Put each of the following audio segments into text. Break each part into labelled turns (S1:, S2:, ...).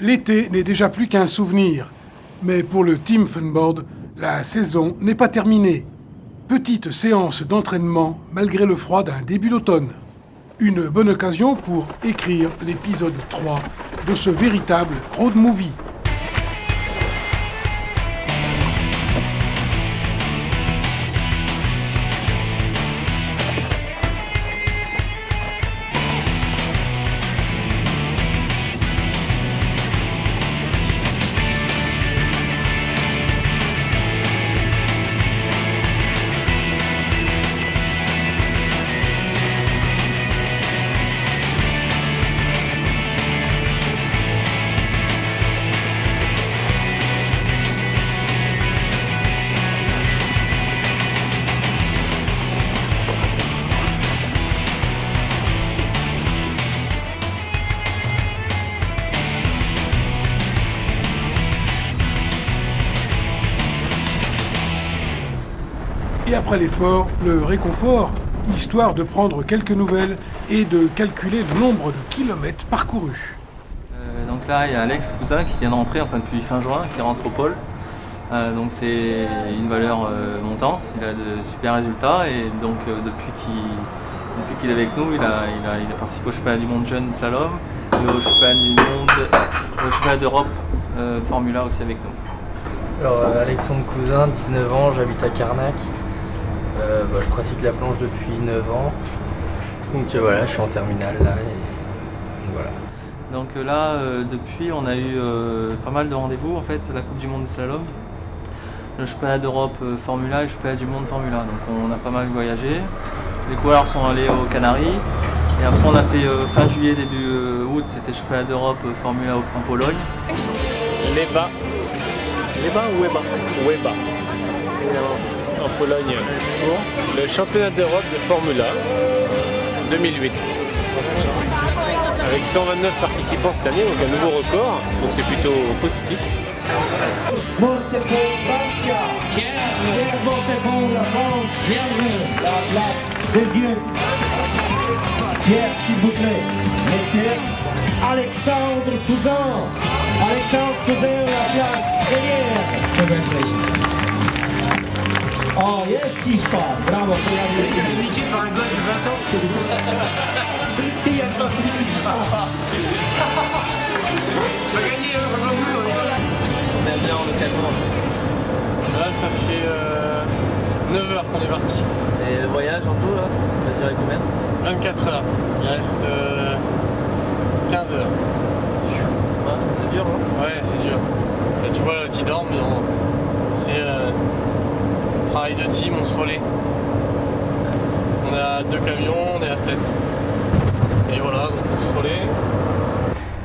S1: L'été n'est déjà plus qu'un souvenir. Mais pour le Team Funboard, la saison n'est pas terminée. Petite séance d'entraînement malgré le froid d'un début d'automne. Une bonne occasion pour écrire l'épisode 3 de ce véritable road movie. Et après l'effort, le réconfort, histoire de prendre quelques nouvelles et de calculer le nombre de kilomètres parcourus.
S2: Donc là, il y a Alex Cousin qui vient de rentrer, enfin depuis fin juin, qui rentre au pôle. Donc c'est une valeur montante, il a de super résultats et donc depuis qu'il est avec nous, il a participé au championnat du monde jeune slalom et au championnat du monde, au championnat d'Europe Formula aussi avec nous.
S3: Alors Alexandre Cousin, 19 ans, j'habite à Carnac. Je pratique la planche depuis 9 ans. Donc voilà, je suis en terminale là et voilà.
S2: Donc là, depuis, on a eu pas mal de rendez-vous en fait, la Coupe du monde de slalom, le championnat d'Europe Formula et le championnat du monde Formula. Donc on a pas mal voyagé. Les coureurs sont allés aux Canaries et après on a fait fin juillet, début août, c'était le championnat d'Europe Formula en Pologne.
S4: Leba ou Weba? Weba. En Pologne, pour le championnat d'Europe de Formula 2008. Avec 129 participants cette année, donc un nouveau record, donc c'est plutôt positif.
S5: Montefond-Bastia, Pierre Montefond, la France, bienvenue, la place deuxième. Pierre, s'il vous plaît, Pierre. Alexandre Cousin, la place première. Congratulations. Oh, yes, Tispa, bravo,
S6: Invité par un gosse de 20 ans. Il n'y a pas on va gagner,
S2: On est bien en localement.
S4: Là, ça fait 9 heures qu'on est parti.
S2: Et le voyage en tout, là, ça va durer combien?
S4: 24 heures. Il reste 15 heures.
S2: Ouais, c'est dur, hein?
S4: Ouais, c'est dur. Là, tu vois, là, qui dorment, c'est travail de team, on se relaie. On a 2 camions, on est à 7. Et voilà, donc on se relaie.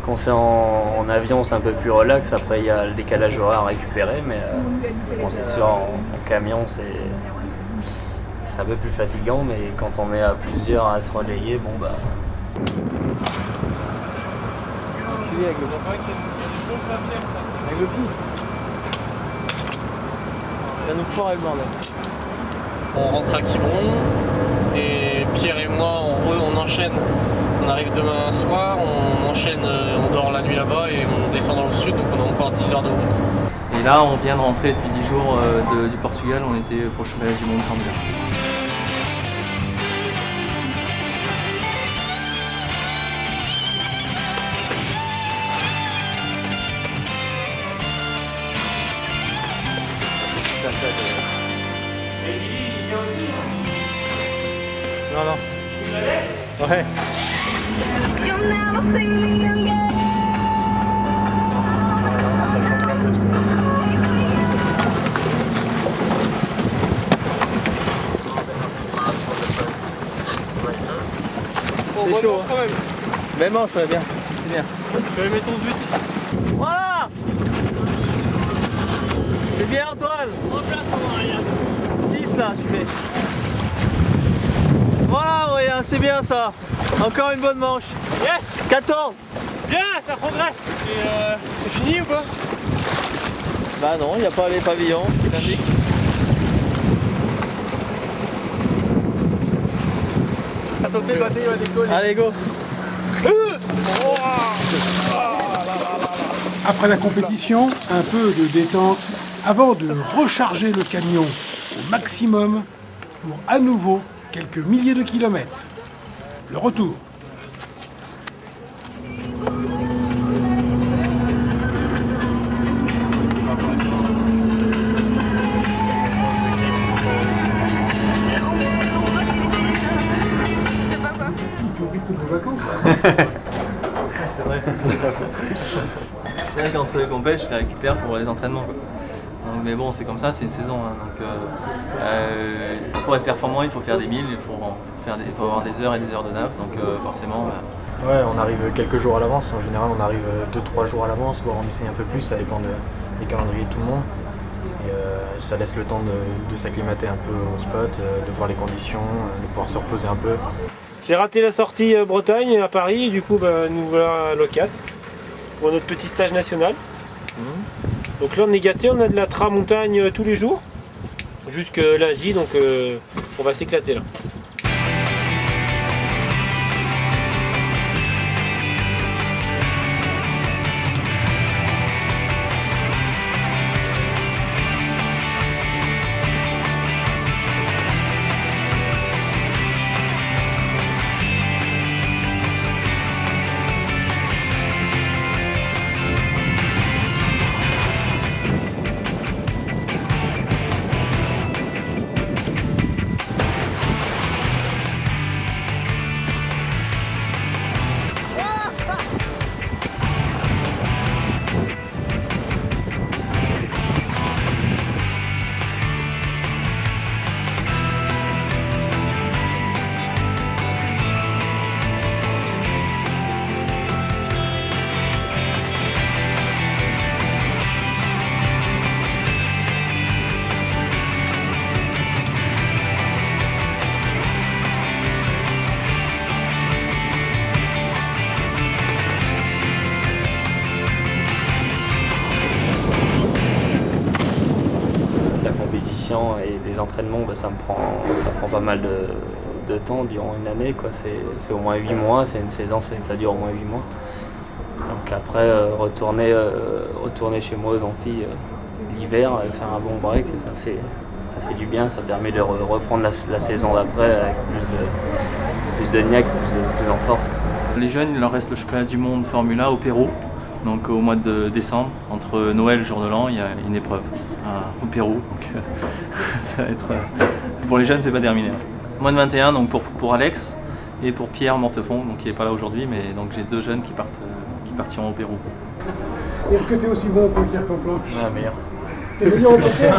S3: Quand c'est en avion, c'est un peu plus relax. Après, il y a le décalage horaire à récupérer, mais bon, c'est sûr, en camion, c'est un peu plus fatigant, mais quand on est à plusieurs à se relayer, bon bah.
S2: Avec le pied. Il va nous foirer le bordel.
S4: On rentre à Quiberon et Pierre et moi on enchaîne. On arrive demain soir, on enchaîne, on dort la nuit là-bas et on descend dans le sud, donc on a encore 10 heures de route.
S2: Et là, on vient de rentrer depuis 10 jours du Portugal, on était pour le championnat du monde Formula.
S4: Non, non. Ouais.
S7: You'll never see me again.
S4: Ça change un peu tout.
S2: C'est chaud, hein. Même manche, ça va bien. C'est bien.
S4: Je vais mettre 11-8.
S2: Voilà. C'est bien, Antoine. 6 là, tu fais. Voilà, Aurélien, c'est bien ça. Encore une bonne manche. Yes. 14.
S4: Bien, ça progresse. C'est fini ou pas?
S2: Bah non, il n'y a pas les pavillons qui l'indiquent.
S4: Sauter, il va décoller.
S2: Allez, go.
S4: Oh, là, là, là, là.
S1: Après la compétition, un peu de détente avant de recharger le camion au maximum pour à nouveau quelques milliers de kilomètres. Le retour.
S7: Tu sais pas quoi?
S1: Tu oublies toutes vos vacances.
S2: C'est vrai. C'est vrai qu'entre les compètes, je les récupère pour les entraînements, quoi. Donc, mais bon, c'est comme ça, c'est une saison. Hein. Donc, pour être performant, il faut faire des milles, il faut avoir des heures et des heures de naf. Donc forcément.
S8: Ouais, on arrive quelques jours à l'avance. En général, on arrive 2-3 jours à l'avance, voire on essaye un peu plus. Ça dépend des calendriers de tout le monde. Et ça laisse le temps de s'acclimater un peu au spot, de voir les conditions, de pouvoir se reposer un peu.
S9: J'ai raté la sortie Bretagne à Paris, et du coup nous voilà à Locat pour notre petit stage national. Donc là on est gâtés, on a de la tramontagne tous les jours, jusque lundi, donc on va s'éclater là.
S3: Et des entraînements, ça prend pas mal de temps durant une année, quoi. C'est au moins 8 mois, c'est une saison, ça dure au moins 8 mois. Donc après, retourner chez moi aux Antilles l'hiver, faire un bon break, ça fait du bien, ça permet de reprendre la saison d'après avec plus de niaque, plus en force.
S2: Les jeunes, il leur reste le championnat du monde Formule 1 au Pérou. Donc au mois de décembre, entre Noël et jour de l'an, il y a une épreuve au Pérou. Donc ça va être, pour les jeunes, c'est pas terminé. Moins de 21, donc pour Alex et pour Pierre Mortefond, donc qui n'est pas là aujourd'hui, mais donc j'ai 2 jeunes qui partiront au Pérou.
S1: Est-ce que tu es aussi bon au poker qu'en planche?
S3: Ouais, meilleur.
S1: T'es meilleur au poker?